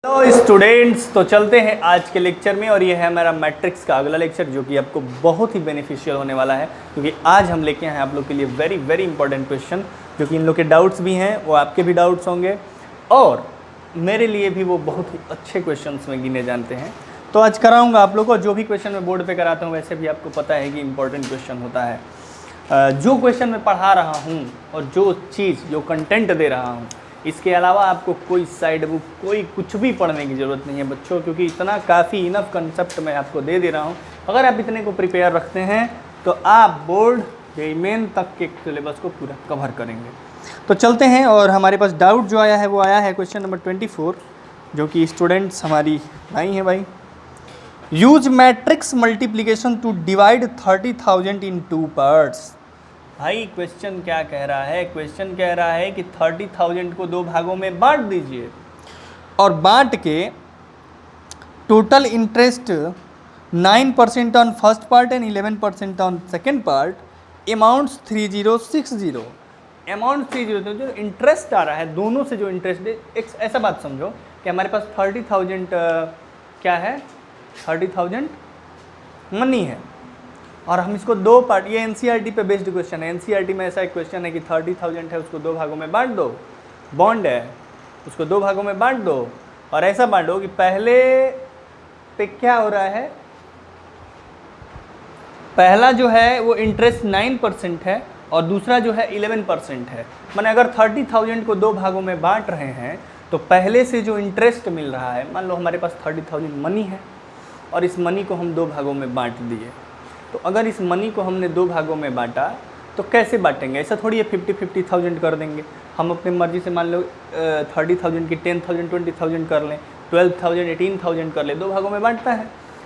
Hello students, तो चलते हैं आज के लेक्चर में। और ये है हमारा मैट्रिक्स का अगला लेक्चर, जो कि आपको बहुत ही बेनिफिशियल होने वाला है, क्योंकि आज हम लेके आए हैं आप लोग के लिए वेरी वेरी इंपॉर्टेंट क्वेश्चन, जो कि इन लोग के डाउट्स भी हैं, वो आपके भी डाउट्स होंगे और मेरे लिए भी वो बहुत ही अच्छे क्वेश्चन में गिने जानते हैं। तो आज कराऊँगा आप लोग को। जो भी क्वेश्चन मैं बोर्ड पर कराता हूँ, वैसे भी आपको पता है कि इंपॉर्टेंट क्वेश्चन होता है। जो क्वेश्चन मैं पढ़ा रहा हूँ और जो चीज़, जो कंटेंट दे रहा हूँ, इसके अलावा आपको कोई साइड बुक, कोई कुछ भी पढ़ने की ज़रूरत नहीं है बच्चों, क्योंकि इतना काफ़ी इनफ कंसेप्ट मैं आपको दे दे रहा हूँ। अगर आप इतने को प्रिपेयर रखते हैं तो आप बोर्ड या मेन तक के सिलेबस को पूरा कवर करेंगे। तो चलते हैं। और हमारे पास डाउट जो आया है वो आया है क्वेश्चन नंबर 24, जो कि स्टूडेंट्स हमारी आई हैं भाई। Use matrix multiplication to divide 30,000 in 2 parts. भाई क्वेश्चन क्या कह रहा है? क्वेश्चन कह रहा है कि 30,000 को 2 भागों में बांट दीजिए और बांट के total interest 9% on first part and 11% on second part, amounts 3060। Amount 30, जो इंटरेस्ट आ रहा है दोनों से, जो इंटरेस्ट एक ऐसा बात समझो कि हमारे पास 30,000 क्या है, 30,000 मनी है और हम इसको 2 पार्ट, ये एनसीईआरटी पे बेस्ड क्वेश्चन है। एनसीईआरटी में ऐसा एक क्वेश्चन है कि 30,000 है, उसको 2 भागों में बांट दो। बॉन्ड है, उसको 2 भागों में बांट दो और ऐसा बांटो कि पहले पे क्या हो रहा है, पहला जो है वो इंटरेस्ट 9% है और दूसरा जो है 11% है। माने अगर 30,000 को 2 भागों में बांट रहे हैं तो पहले से जो इंटरेस्ट मिल रहा है, मान लो हमारे पास 30,000 मनी है और इस मनी को हम 2 भागों में बांट दिए। तो अगर इस मनी को हमने 2 भागों में बांटा तो कैसे बांटेंगे? ऐसा थोड़ी है 50-50,000 कर देंगे हम अपनी मर्जी से। मान लो 30,000 की 10,000 20,000 कर लें, 12,000 18,000 कर लें, 2 भागों में बांटता है।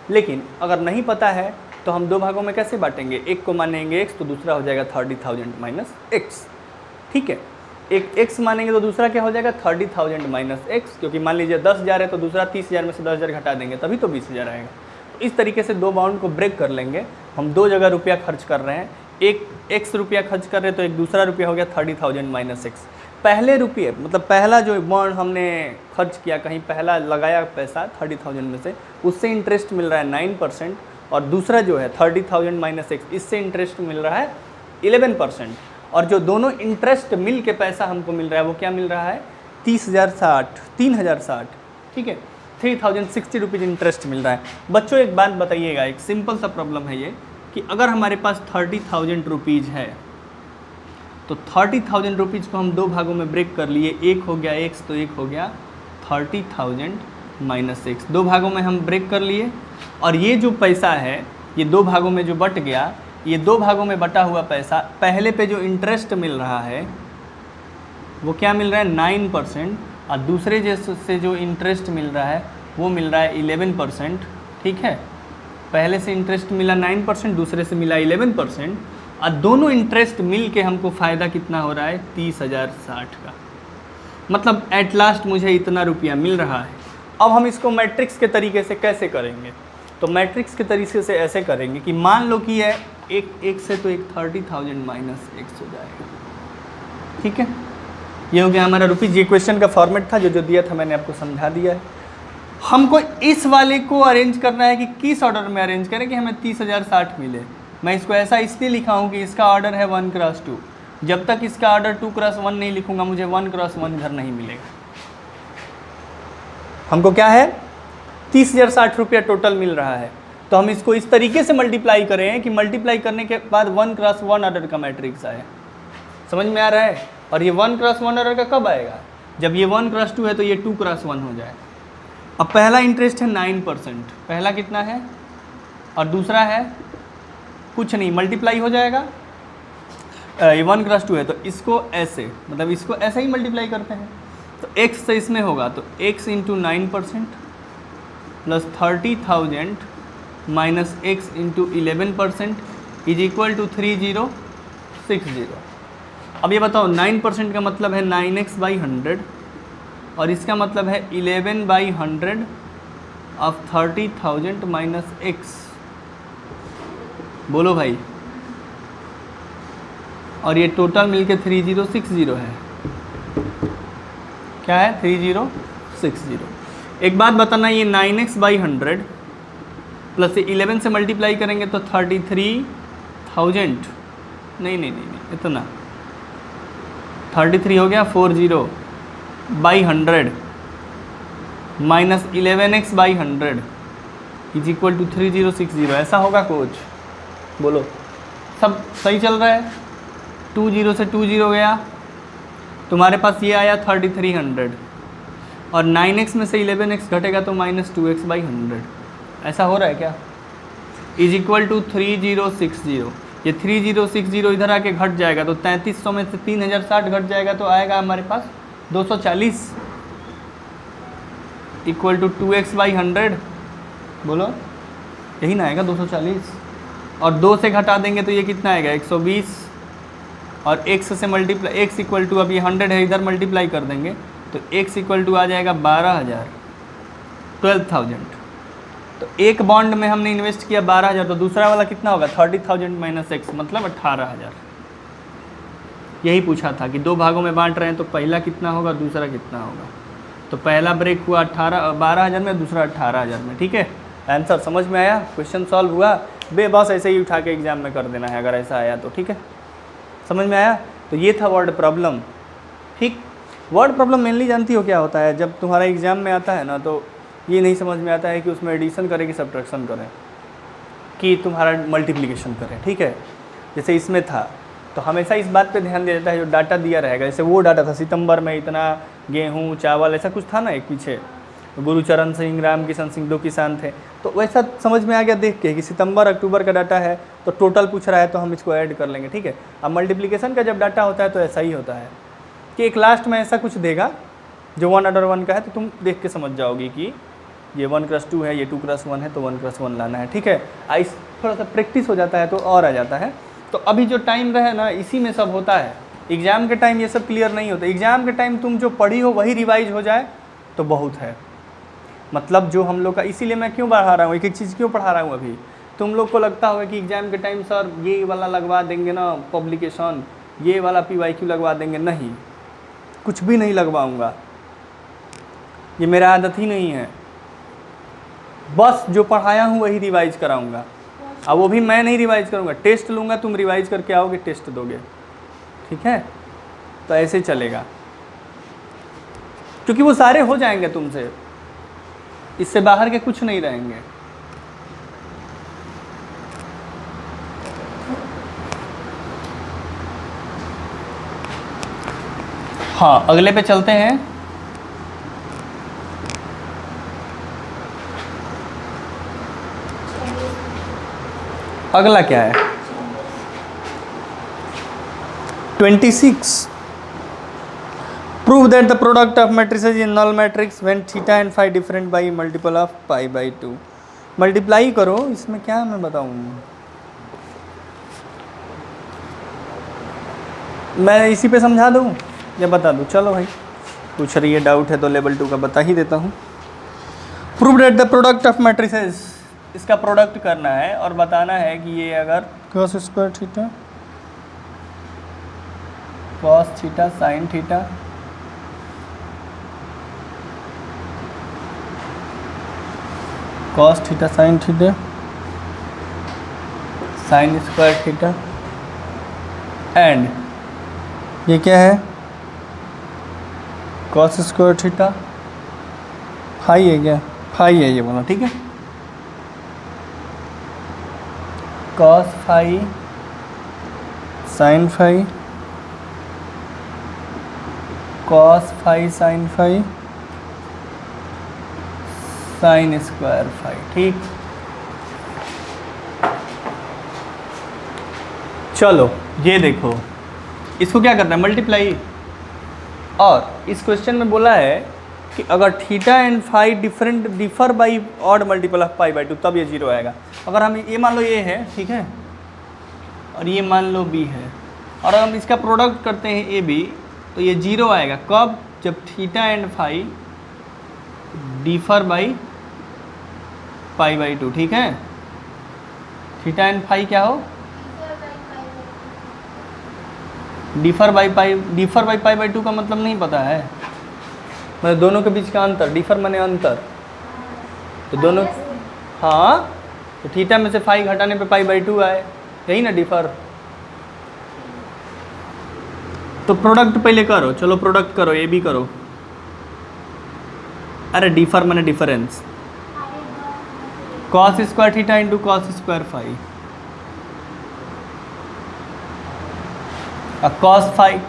लेकिन अगर नहीं पता है तो हम 2 भागों में कैसे बांटेंगे? एक को मानेंगे x तो दूसरा हो जाएगा 30,000 माइनस x। ठीक है, एक x मानेंगे तो दूसरा क्या हो जाएगा 30,000 माइनस x, क्योंकि मान लीजिए 10,000 है तो दूसरा 30,000 में से 10,000 घटा देंगे तभी तो 20,000 आएगा। इस तरीके से 2 बाउंड को ब्रेक कर लेंगे। हम 2 जगह रुपया खर्च कर रहे हैं, एक x रुपया खर्च कर रहे हैं तो एक दूसरा रुपया हो गया 30,000 माइनस x। पहले रुपये मतलब पहला जो बॉन्ड हमने खर्च किया, कहीं पहला लगाया पैसा 30,000 में से, उससे इंटरेस्ट मिल रहा है 9% और दूसरा जो है 30,000 माइनस x, इससे इंटरेस्ट मिल रहा है 11%। और जो दोनों इंटरेस्ट मिल के पैसा हमको मिल रहा है वो क्या मिल रहा है 3,060। ठीक है, 3,060 रुपीज़ इंटरेस्ट मिल रहा है। बच्चों एक बात बताइएगा, एक सिंपल सा प्रॉब्लम है ये कि अगर हमारे पास 30,000 रुपीज़ है तो 30,000 रुपीज़ को हम 2 भागों में ब्रेक कर लिए। एक हो गया x तो एक हो गया 30,000 माइनस x, 2 भागों में हम ब्रेक कर लिए। और ये जो पैसा है ये 2 भागों में जो बट गया, ये 2 भागों में बटा हुआ पैसा, पहले पे जो इंटरेस्ट मिल रहा है वो क्या मिल रहा है 9% और दूसरे से जो इंटरेस्ट मिल रहा है वो मिल रहा है 11%। ठीक है, पहले से इंटरेस्ट मिला 9%, दूसरे से मिला 11% और दोनों इंटरेस्ट मिल के हमको फ़ायदा कितना हो रहा है 30,060 का। मतलब एट लास्ट मुझे इतना रुपया मिल रहा है। अब हम इसको मैट्रिक्स के तरीके से कैसे करेंगे? तो मैट्रिक्स के तरीके से ऐसे करेंगे कि मान लो कि है एक से तो एक 30,000 माइनस x हो जाएगा। ठीक है, ये हो गया हमारा रुपीज़। ये क्वेश्चन का फॉर्मेट था, जो दिया था मैंने आपको समझा दिया है। हमको इस वाले को अरेंज करना है कि किस ऑर्डर में अरेंज करें कि हमें 30,060 मिले। मैं इसको ऐसा इसलिए लिखा हूँ कि इसका ऑर्डर है 1x2। जब तक इसका ऑर्डर 2x1 नहीं लिखूंगा मुझे 1x1 इधर नहीं मिलेगा। हमको क्या है 30,060 रुपया टोटल मिल रहा है, तो हम इसको इस तरीके से मल्टीप्लाई करें कि मल्टीप्लाई करने के बाद 1x1 ऑर्डर का मैट्रिक्स आए। समझ में आ रहा है? और ये 1x1 ऑर्डर का कब आएगा? जब ये 1x2 है तो ये 2x1 हो जाए। अब पहला इंटरेस्ट है 9%, पहला कितना है और दूसरा है कुछ नहीं, मल्टीप्लाई हो जाएगा। ये 1x2 है तो इसको ऐसे, मतलब इसको ऐसे ही मल्टीप्लाई करते हैं तो x से इसमें होगा तो x into 9% plus 30,000 minus x into 11% is equal to 3060। अब ये बताओ 9% का मतलब है 9x/100 और इसका मतलब है 11/100 ऑफ 30,000 माइनस x। बोलो भाई, और ये टोटल मिलके 3060 है। क्या है 3060। एक बात बताना, ये 9x/100 प्लस से 11 से मल्टीप्लाई करेंगे तो 33,000, नहीं, इतना 33 हो गया, 40/100 minus 11x/100 is equal to 3060। ऐसा होगा कोच? बोलो, सब सही चल रहा है? 20 से 20 गया, तुम्हारे पास ये आया 3300, और 9x में से 11x घटेगा तो -2x/100। ऐसा हो रहा है क्या? Is equal to 3060। ये 3060 इधर आके घट जाएगा तो 3300 में से 3060 घट जाएगा तो आएगा हमारे पास 240 इक्वल टू 2x/100। बोलो, यही ना आएगा 240, और 2 से घटा देंगे तो ये कितना आएगा 120, और x से मल्टीप्लाई, x इक्वल टू, अब ये 100 है, इधर मल्टीप्लाई कर देंगे तो x इक्वल टू आ जाएगा 12,000, 12,000। तो एक बॉन्ड में हमने इन्वेस्ट किया 12,000, तो दूसरा वाला कितना होगा 30,000 माइनस x, मतलब 18,000। यही पूछा था कि दो भागों में बांट रहे हैं तो पहला कितना होगा, दूसरा कितना होगा। तो पहला ब्रेक हुआ 12,000 में, दूसरा 18,000 में। ठीक है, आंसर समझ में आया? क्वेश्चन सॉल्व हुआ? बस ऐसे ही उठा के एग्जाम में कर देना है अगर ऐसा आया तो। ठीक है, समझ में आया? तो ये था वर्ड प्रॉब्लम। ठीक, वर्ड प्रॉब्लम मेनली जानती हो क्या होता है? जब तुम्हारा एग्जाम में आता है ना, तो ये नहीं समझ में आता है कि उसमें एडिशन करें कि सब्ट्रैक्शन करें, कि तुम्हारा मल्टीप्लिकेशन करें। ठीक है, जैसे इसमें था तो हमेशा इस बात पे ध्यान दिया जाता है जो डाटा दिया रहेगा। जैसे वो डाटा था सितंबर में इतना गेहूँ चावल ऐसा कुछ था ना एक पीछे, गुरुचरण सिंह, राम किशन सिंह 2 किसान थे, तो वैसा समझ में आ गया देख के कि सितंबर अक्टूबर का डाटा है तो टोटल पूछ रहा है तो हम इसको ऐड कर लेंगे। ठीक है, अब मल्टीप्लिकेशन का जब डाटा होता है तो ऐसा ही होता है कि एक लास्ट में ऐसा कुछ देगा जो 1/1 का है, तो तुम देख के समझ जाओगी कि ये 1+2 है, ये 2+1 है, तो 1+1 लाना है। ठीक है, इस थोड़ा सा प्रैक्टिस हो जाता है तो और आ जाता है। तो अभी जो टाइम रहे ना, इसी में सब होता है। एग्ज़ाम के टाइम ये सब क्लियर नहीं होता। एग्ज़ाम के टाइम तुम जो पढ़ी हो वही रिवाइज हो जाए तो बहुत है। मतलब जो हम लोग का, इसीलिए मैं क्यों बढ़ा रहा हूँ, एक एक चीज़ क्यों पढ़ा रहा हूँ अभी। तुम लोग को लगता होगा कि एग्ज़ाम के टाइम सर ये वाला लगवा देंगे ना पब्लिकेशन, ये वाला PYQ लगवा देंगे। नहीं, कुछ भी नहीं लगवाऊँगा, ये मेरा आदत ही नहीं है। बस जो पढ़ाया हूँ वही रिवाइज कराऊँगा। अब वो भी मैं नहीं रिवाइज करूँगा, टेस्ट लूँगा, तुम रिवाइज करके आओगे, टेस्ट दोगे। ठीक है, तो ऐसे चलेगा, क्योंकि वो सारे हो जाएंगे तुमसे, इससे बाहर के कुछ नहीं रहेंगे। हाँ, अगले पे चलते हैं। अगला क्या है? 26। Prove that the product of matrices in null matrix when theta and phi different by multiple of pi/2। Multiply करो, इसमें क्या मैं बताऊँ, मैं इसी पे समझा दूँ या बता दूँ? चलो भाई, पूछ रही है, डाउट है तो लेवल 2 का बता ही देता हूँ। Prove that the product of matrices, इसका प्रोडक्ट करना है और बताना है कि ये अगर cos square theta, cos theta, sin theta, cos theta, sin theta, sin square theta, and ये क्या है cos स्क्वायर थीटा, फाई है क्या, फाई है ये बोला। ठीक है, cos phi, sin phi, cos phi, sin phi, sin square phi. ठीक, चलो ये देखो, इसको क्या करना है, मल्टीप्लाई। और इस क्वेश्चन में बोला है कि अगर theta and phi differ by odd multiple of pi/2 तब ये 0 आएगा। अगर हम ये मान लो ये है, ठीक है, और ये मान लो b है, और अगर हम इसका प्रोडक्ट करते हैं AB तो ये 0 आएगा। कब? जब theta and phi differ by pi/2। ठीक है, थीटा एंड फाई क्या हो, डिफर बाई pi/2 का मतलब नहीं पता है, मतलब दोनों के बीच का अंतर, डिफर माने अंतर, तो दोनों, हाँ तो थीटा में से फाई घटाने पे पाई/2 आए, यही ना डिफर। तो प्रोडक्ट पहले करो, चलो प्रोडक्ट करो, ये भी करो। अरे डिफर माने difference, cos square theta into cos square phi,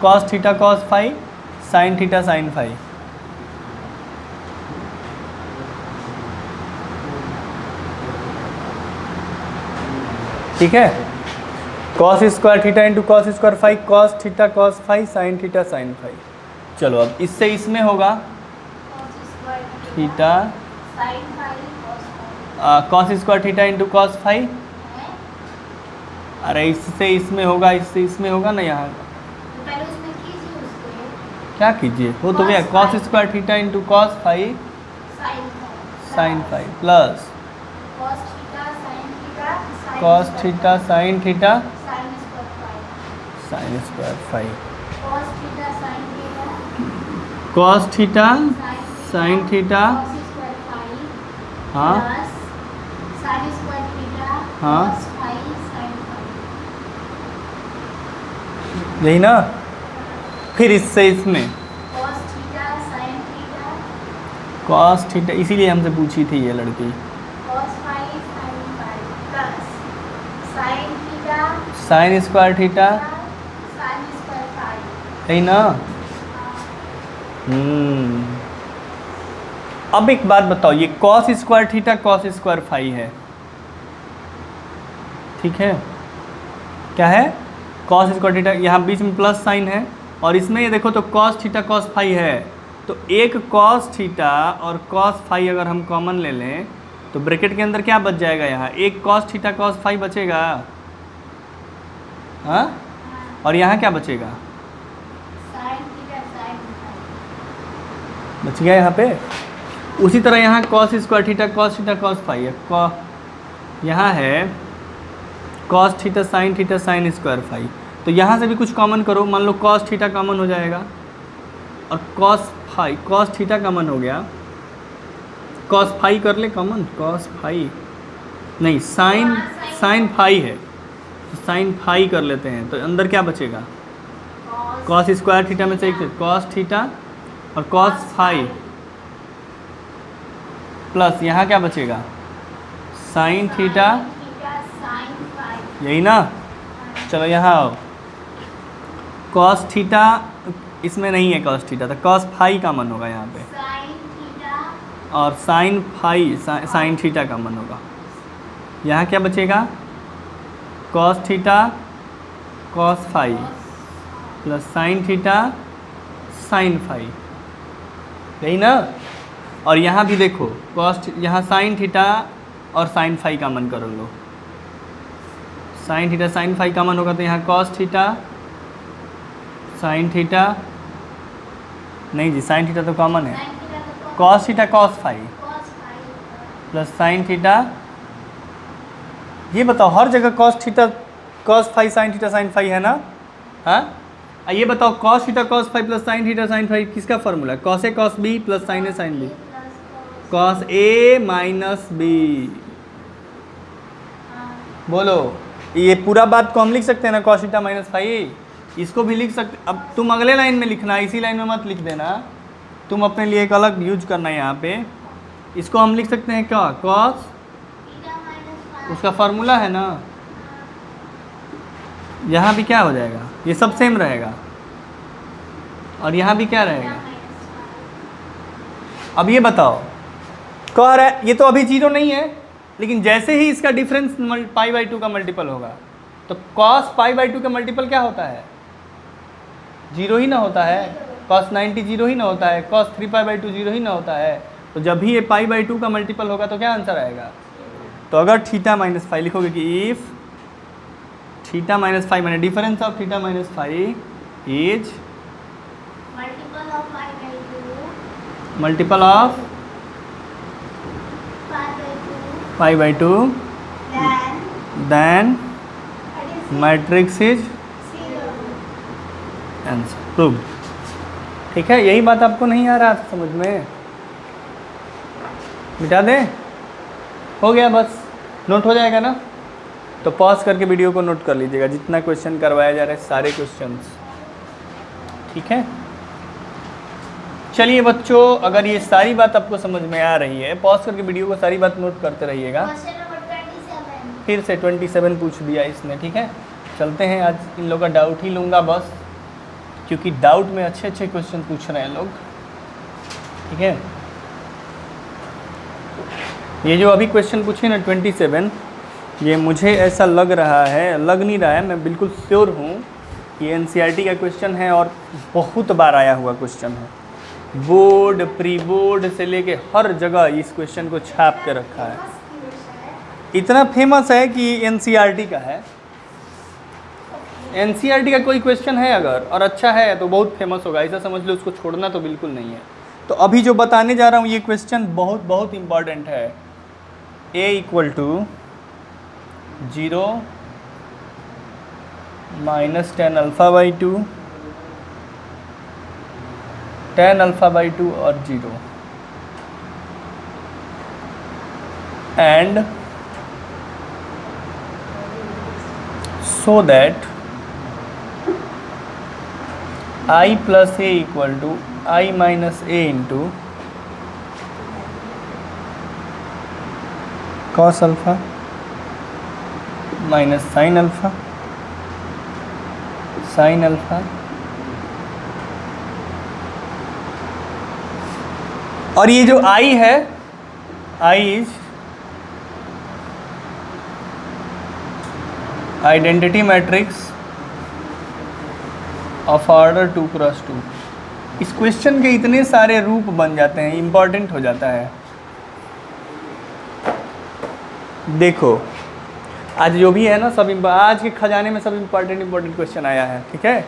cos theta cos phi, sine theta sine phi. ठीक है, cos square theta into cos square phi, cos theta cos phi, sine theta sine phi. चलो अब इससे इसमें होगा theta cos square theta into cos phi, अरे इससे इसमें होगा, इससे इसमें होगा ना यहाँ, क्या कीजिए वो तो भैया cos square theta into cos phi sine phi plus cos theta sine theta sine square phi, cos theta sine theta, हाँ हाँ यही ना। फिर इससे इसमें cos थीटा, इसीलिए हमसे पूछी थी ये लड़की, साइन स्क्वायर थीटा, यही ना। अब एक बात बताओ, ये cos square theta cos square phi है, ठीक है, क्या है, cos स्क्वायर थीटा, यहाँ बीच में प्लस साइन है, और इसमें ये देखो तो cos थीटा cos फाई है, तो एक cos थीटा और cos फाई अगर हम कॉमन ले लें तो ब्रैकेट के अंदर क्या बच जाएगा, यहाँ एक cos थीटा cos फाई बचेगा, हाँ, और यहाँ क्या बचेगा, बच गया यहाँ पे। उसी तरह यहाँ cos square theta cos phi है, यहाँ है cos theta sine square phi, तो यहाँ से भी कुछ कॉमन करो, मान लो cos थीटा कॉमन हो जाएगा और cos थीटा कॉमन हो गया, cos फाई कर ले कॉमन, cos फाई नहीं साइन फाई है, साइन फाई कर लेते हैं, तो अंदर क्या बचेगा, cos स्क्वायर थीटा में से एक cos थीटा और cos फाई प्लस यहाँ क्या बचेगा, साइन थीटा, यही ना। चलो यहाँ आओ, cos थीटा इसमें नहीं है, cos थीटा तो cos फाई का मन होगा यहाँ पे, और साइन फाई साइन थीटा का मन होगा, यहाँ क्या बचेगा, cos theta cos phi plus sine theta sine phi, यही ना। और यहाँ भी देखो यहाँ साइन थीटा और साइन फाई का मन कर लो, साइन थीटा साइन फाई का मन होगा, तो यहाँ cos थीटा साइन थीटा, नहीं जी साइन थीटा तो कॉमन है, cos theta cos phi plus sine theta, ये बताओ हर जगह cos theta cos phi sine theta sine phi है ना, हाँ। ये बताओ cos theta cos phi plus sine theta sine phi किसका फॉर्मूला है, cos A cos B plus sine A sine B, cos A minus B, बोलो ये पूरा बात को हम लिख सकते हैं ना, cos थीटा माइनस फाई, इसको भी लिख सकते। अब तुम अगले लाइन में लिखना, इसी लाइन में मत लिख देना, तुम अपने लिए एक अलग यूज करना है यहाँ पे। इसको हम लिख सकते हैं क्या, cos, उसका फार्मूला है ना, यहाँ भी क्या हो जाएगा, ये सब सेम रहेगा, और यहाँ भी क्या रहेगा। अब ये बताओ, कह रहा है ये तो अभी जीरो नहीं है, लेकिन जैसे ही इसका डिफरेंस पाई/2 का मल्टीपल होगा तो cos पाई/2 का मल्टीपल क्या होता है, जीरो ही ना होता है, cos 90 जीरो ही ना होता है, cos 3π/2 जीरो ही ना होता है, तो जब भी ये पाई/2 का मल्टीपल होगा तो क्या आंसर आएगा। तो अगर थीटा माइनस फाई लिखोगे कि इफ थीटा माइनस फाई मैंने difference of theta minus phi is multiple of पाई/2 then matrix is answer prove. ठीक है, यही बात आपको नहीं आ रहा था समझ में, मिटा दें, हो गया बस, नोट हो जाएगा ना। तो पॉज करके वीडियो को नोट कर लीजिएगा, जितना क्वेश्चन करवाया जा रहा है सारे क्वेश्चंस, ठीक है। चलिए बच्चों, अगर ये सारी बात आपको समझ में आ रही है, पॉज करके वीडियो को सारी बात नोट करते रहिएगा। फिर से 27 पूछ दिया इसने, ठीक है। चलते हैं, आज इन लोगों का डाउट ही लूँगा बस, क्योंकि डाउट में अच्छे अच्छे क्वेश्चन पूछ रहे हैं लोग, ठीक है। ये जो अभी क्वेश्चन पूछे ना 27, ये मुझे ऐसा लग रहा है, लग नहीं रहा है, मैं बिल्कुल श्योर हूँ ये एनसीईआरटी का क्वेश्चन है और बहुत बार आया हुआ क्वेश्चन है। बोर्ड, प्री बोर्ड से लेके हर जगह इस क्वेश्चन को छाप के रखा है। इतना फेमस है कि एनसीईआरटी का है। एनसीईआरटी का कोई क्वेश्चन है अगर और अच्छा है तो बहुत फेमस होगा, ऐसा समझ लो, उसको छोड़ना तो बिल्कुल नहीं है। तो अभी जो बताने जा रहा हूँ ये क्वेश्चन बहुत बहुत इम्पॉर्टेंट है। a equal to 0 minus tan alpha by 2, tan alpha by 2 और 0 and so that I plus a equal to I minus a into cos alpha minus sin alpha और ये जो I है, I is identity matrix of order 2 cross 2। इस question के इतने सारे रूप बन जाते हैं, इम्पॉर्टेंट हो जाता है। देखो आज जो भी है ना, सब आज के खजाने में सब इम्पॉर्टेंट क्वेश्चन आया है, ठीक है।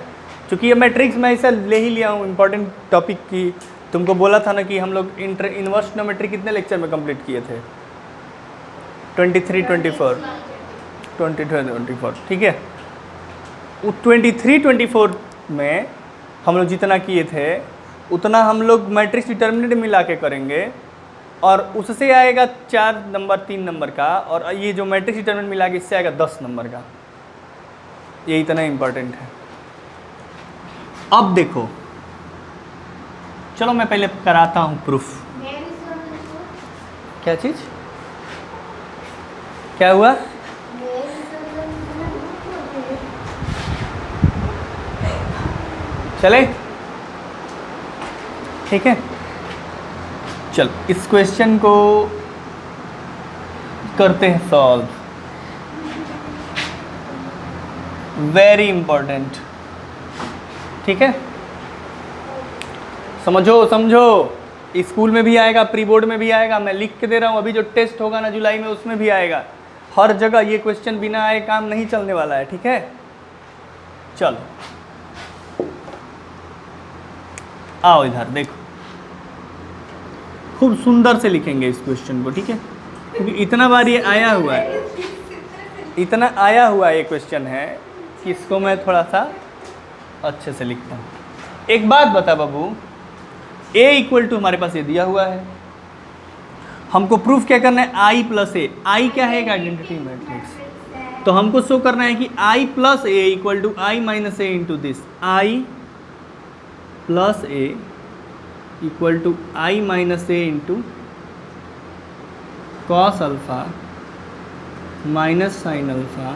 क्योंकि ये मैट्रिक्स मैं ऐसा ले ही लिया हूँ इम्पॉर्टेंट टॉपिक की। तुमको बोला था ना कि हम लोग इन्वर्स ट्रिग्नोमेट्री कितने लेक्चर में कंप्लीट किए थे? 23, 24, ठीक है। 23, 24 में हम लोग जितना किए थे उतना हम लोग मैट्रिक्स डिटर्मिनेंट मिला के करेंगे और उससे आएगा 4 नंबर 3 नंबर का, और ये जो मैट्रिक्स डिटर्मिनेंट मिला के इससे आएगा 10 नंबर का। ये इतना इम्पोर्टेंट है। अब देखो, चलो मैं पहले कराता हूँ प्रूफ। क्या चीज़, क्या हुआ? चले, ठीक है। चल इस क्वेश्चन को करते हैं सॉल्व। वेरी इंपॉर्टेंट, ठीक है। समझो समझो, स्कूल में भी आएगा, प्री बोर्ड में भी आएगा, मैं लिख के दे रहा हूँ। अभी जो टेस्ट होगा ना जुलाई में, उसमें भी आएगा। हर जगह ये क्वेश्चन बिना आए काम नहीं चलने वाला है, ठीक है। चलो आओ इधर देखो, खूब सुंदर से लिखेंगे इस क्वेश्चन को, ठीक है। क्योंकि इतना बार ये आया हुआ है, इतना आया हुआ ये क्वेश्चन है कि इसको मैं थोड़ा सा अच्छे से लिखता हूँ। एक बात बता बाबू, a इक्वल टू हमारे पास ये दिया हुआ है, हमको प्रूफ क्या करना है? i plus A. i क्या है? एक आइडेंटिटी मैट्रिक्स। तो हमको शो करना है कि i plus A equal to i minus A into this. i plus A equal to I minus A into cos alpha minus sine alpha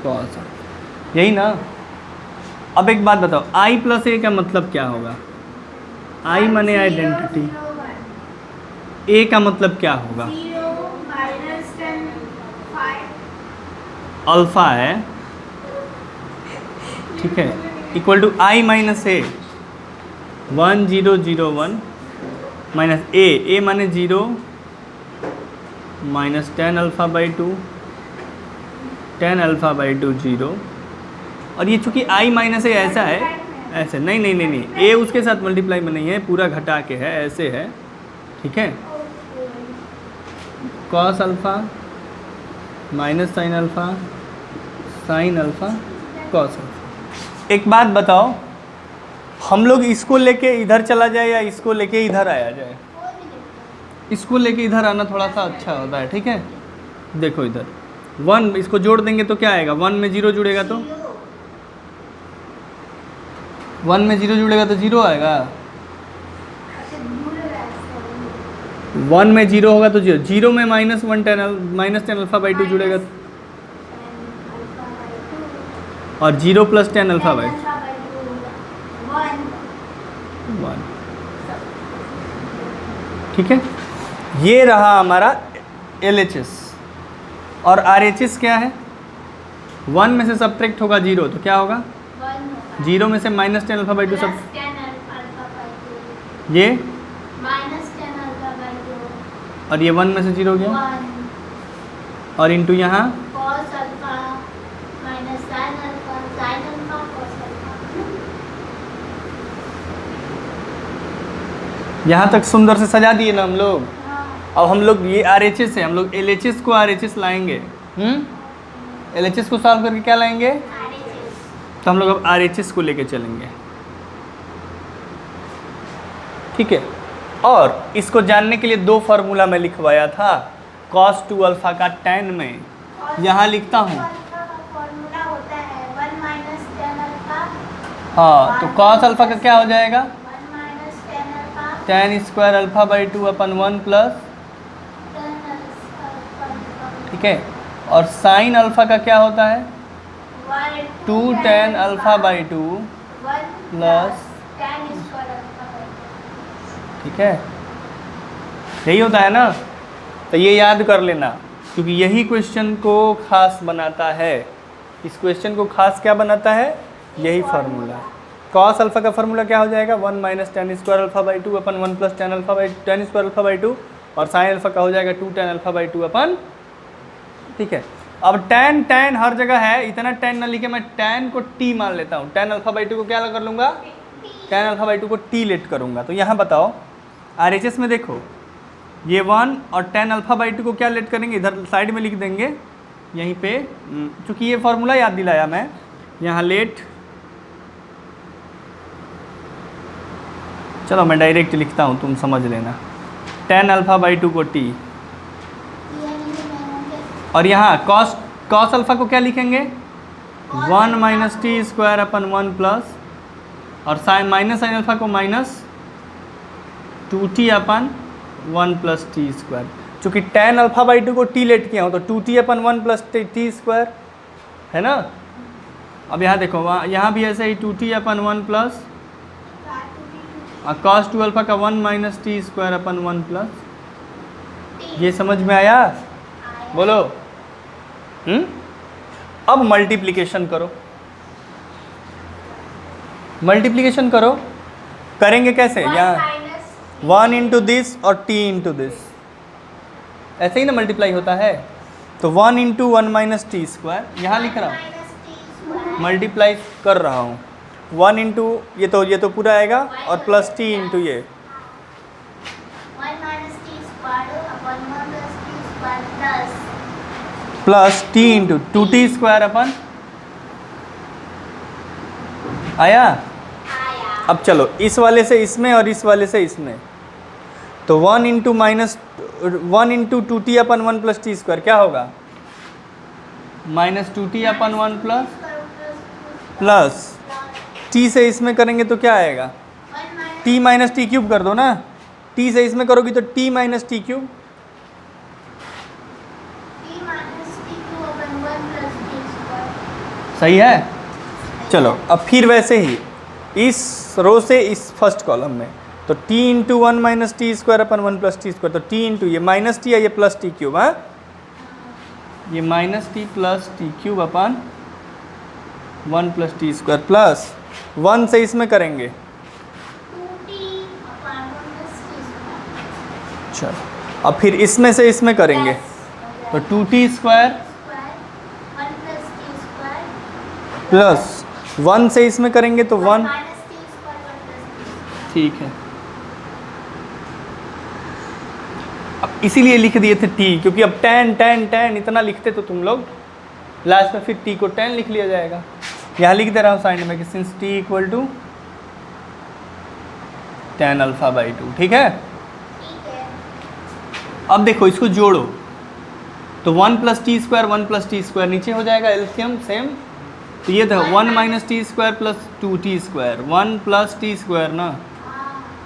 cos alpha, यही ना। अब एक बात बताओ, i प्लस ए का मतलब क्या होगा? i माने आइडेंटिटी, a का मतलब क्या होगा? अल्फ़ा है, ठीक है, equal to I minus A 1 0 0 1 minus A माने 0 माइनस tan अल्फ़ा बाई 2 0। और ये चूँकि i माइनस ए ऐसा है, ऐसे नहीं, ए उसके साथ मल्टीप्लाई में नहीं है, पूरा घटा के है, ऐसे है, ठीक है। Cos alpha minus sine alpha cos alpha. एक बात बताओ, हम लोग इसको लेके इधर चला जाए या इसको लेके इधर आया जाए? इसको लेके इधर आना थोड़ा सा अच्छा होता है, ठीक है। देखो इधर 1, इसको जोड़ देंगे तो क्या आएगा? 1 में 0 जुड़ेगा तो 1 में 0 जुड़ेगा तो 0 आएगा। 1 में 0 होगा तो 0, 0 में -10 अल्फा बाई 2 जुड़ेगा और 0 + 10 अल्फा बाई 1, ठीक है। ये रहा हमारा LHS। और RHS क्या है? 1 में से सब्ट्रैक्ट होगा 0 तो क्या होगा? 0 में से -10 अल्फा बाई 2 सब, ये और ये 1 में से 0 गया और इंटू यहाँ यहाँ तक सुंदर से सजा दिए ना हम लोग। अब हम लोग ये RHS है, हम लोग LHS को RHS लाएंगे। LHS को सॉल्व करके क्या लाएंगे? तो हम लोग अब RHS को लेके चलेंगे, ठीक है। और इसको जानने के लिए 2 फार्मूला मैं लिखवाया था cos 2 अल्फा का tan में, यहाँ लिखता हूँ। हाँ, तो cos अल्फा का क्या हो जाएगा? tan square alpha by 2 upon 1 plus, ठीक है। और साइन अल्फा का क्या होता है? 2 tan अल्फा बाई 2 प्लस, ठीक है, यही होता है ना। तो ये याद कर लेना, क्योंकि यही क्वेश्चन को खास बनाता है। इस क्वेश्चन को खास क्या बनाता है? यही फार्मूला। cos अल्फा का फार्मूला क्या हो जाएगा? 1 - tan square alpha by 2 upon 1 plus tan square alpha by 2, और साइन अल्फा का हो जाएगा 2 tan अल्फा बाई 2 अपन, ठीक है। अब tan हर जगह है, इतना tan ना लिखे, मैं tan को t मान लेता हूँ। tan अल्फा बाई 2 को क्या कर लूँगा? tan अल्फा बाई 2 को t लेट करूँगा। तो यहाँ बताओ RHS में देखो, ये 1 और tan अल्फा बाई 2 को क्या लेट करेंगे? इधर साइड में लिख देंगे यहीं पे, चूँकि ये फार्मूला याद दिलाया मैं, यहाँ लेट, चलो मैं डायरेक्ट लिखता हूँ, तुम समझ लेना। tan अल्फा बाई 2 को t, और यहाँ cos अल्फा को क्या लिखेंगे? 1 - t स्क्वायर अपन 1 प्लस, और साइन अल्फा को -2t अपन 1 प्लस टी स्क्वायर। चूँकि tan अल्फा बाई 2 को t लेट किया हूँ तो 2t अपन 1 प्लस टी स्क्वायर है ना। अब यहाँ देखो, यहाँ भी ऐसे ही 2t अपन 1 प्लस, और cos 2 अल्फा का 1 - t स्क्वायर अपन 1 प्लस। ये समझ में आया? बोलो। अब मल्टीप्लिकेशन करो, मल्टीप्लिकेशन करो। करेंगे कैसे? यहाँ 1 इंटू दिस और t इंटू दिस, ऐसे ही ना मल्टीप्लाई होता है। तो 1 इंटू 1 - t स्क्वायर, यहाँ लिख रहा हूँ, मल्टीप्लाई कर रहा हूँ। 1 इंटू ये तो पूरा आएगा, और प्लस t इंटू ये, plus t into 2t square upon, आया? अब चलो इस वाले से इसमें और इस वाले से इसमें, तो 1 इंटू 2t अपन 1 प्लस टी स्क्वायर क्या होगा? -2t अपन 1 प्लस t से इसमें करेंगे तो क्या आएगा? t - t क्यूब कर दो ना, t से इसमें करोगी तो t - t क्यूब, सही है। चलो अब फिर वैसे ही इस रो से इस फर्स्ट कॉलम में, तो t into 1 - t square upon 1 plus T square, तो t इंटू ये -t है, ये प्लस टी क्यूब, हाँ, ये -t प्लस टी क्यूब अपन 1 प्लस टी स्क्वायर, प्लस 1 से इसमें करेंगे, चलो अब फिर इसमें से इसमें करेंगे, तो 2t स्क्वायर प्लस 1 से इसमें करेंगे तो 1, ठीक है। अब इसीलिए लिख दिए थे t, क्योंकि अब tan इतना लिखते तो तुम लोग लास्ट में फिर t को tan लिख लिया जाएगा। यहाँ लिख दे रहा हूँ साइड में कि since t equal to tan alpha by 2, ठीक है। अब देखो इसको जोड़ो तो 1 plus T square 1 plus T square नीचे हो जाएगा एलसीएम सेम, तो ये था 1 minus T square plus 2t square 1 plus T square ना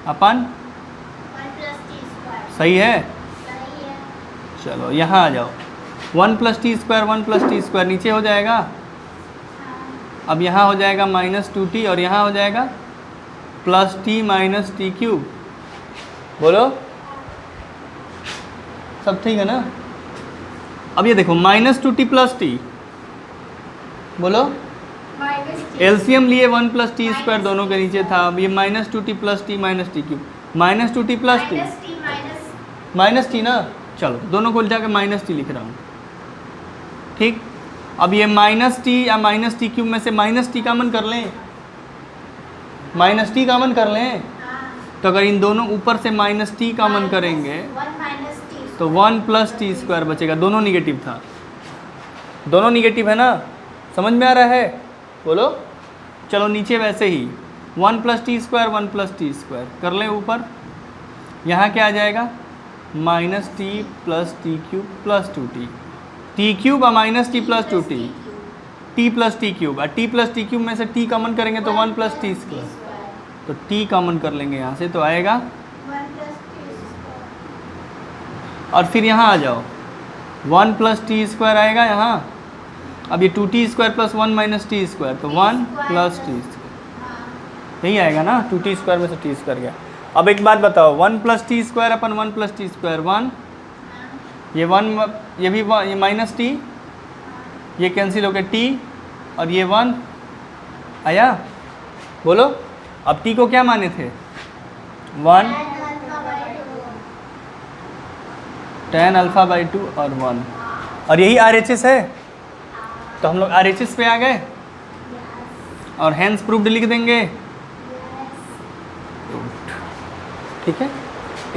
अपन 1 प्लस टी स्क्वायर सही है। सही है। चलो यहाँ आ जाओ 1 plus T square 1 plus T square नीचे हो जाएगा। अब यहाँ हो जाएगा माइनस 2t और यहाँ हो जाएगा plus T minus T cube. बोलो सब ठीक है ना। अब ये देखो माइनस 2t प्लस टी, बोलो माइनस टी एलसीएम लिए 1 प्लस टी स्क्वायर दोनों के नीचे था। अब ये minus 2t plus T minus T cube, minus 2t plus T minus T minus minus T ना। चलो दोनों को उल्टा के माइनस टी लिख रहा हूँ, ठीक। अब ये माइनस टी या माइनस टी क्यूब में से माइनस टी कॉमन कर लें, माइनस टी कॉमन कर लें। तो अगर इन दोनों ऊपर से माइनस टी कॉमन करेंगे 1 माइनस टी तो 1 प्लस टी स्क्वायर बचेगा। दोनों निगेटिव था, दोनों निगेटिव है ना, समझ में आ रहा है। बोलो चलो नीचे वैसे ही 1 plus T square 1 plus T square कर लें ऊपर। यहाँ क्या आ जाएगा minus T plus T cube plus 2t, T cube और minus T plus 2t, T plus T cube और टी प्लस टी क्यूब में से टी कॉमन करेंगे तो 1 प्लस टी स्क्वायर, तो टी कॉमन कर लेंगे यहाँ से तो आएगा 1 प्लस टी स्क्वायर और फिर यहाँ आ जाओ 1 प्लस टी स्क्वायर आएगा यहाँ। अब ये 2t square plus 1 minus T square तो 1 प्लस टी स्क्वायर यही आएगा ना, 2t स्क्वायर में से टी स्क्वायर गया। अब एक बात बताओ 1 plus T square upon 1 plus T square 1, ये 1 ये भी ये माइनस टी, ये कैंसिल हो गया टी और ये 1 आया। बोलो अब टी को क्या माने थे 1 tan अल्फा बाई 2 और 1, और यही RHS है। तो हम लोग RHS पे आ गए और हैंस प्रूव्ड लिख देंगे, ठीक है।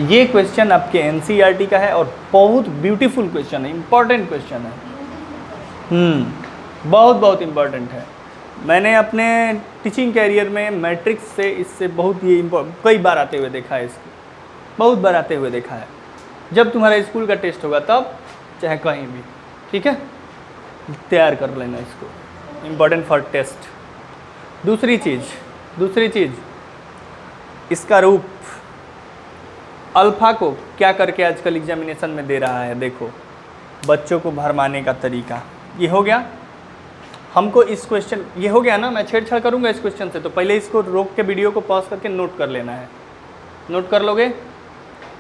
ये क्वेश्चन आपके NCERT का है और बहुत ब्यूटीफुल क्वेश्चन है, इम्पॉर्टेंट क्वेश्चन है। बहुत बहुत इम्पॉर्टेंट है। मैंने अपने टीचिंग कैरियर में मैट्रिक्स से इससे बहुत ये कई बार आते हुए देखा है, इसको बहुत बार आते हुए देखा है। जब तुम्हारा स्कूल का टेस्ट होगा तब चाहे कहीं भी, ठीक है, तैयार कर लेना इसको, इम्पॉर्टेंट फॉर टेस्ट। दूसरी चीज़ इसका रूप अल्फ़ा को क्या करके आजकल एग्जामिनेशन में दे रहा है। देखो बच्चों को भरमाने का तरीका ये हो गया। हमको इस क्वेश्चन ये हो गया ना, मैं छेड़छाड़ करूंगा इस क्वेश्चन से, तो पहले इसको रोक के वीडियो को पॉज करके नोट कर लेना है। नोट कर लोगे,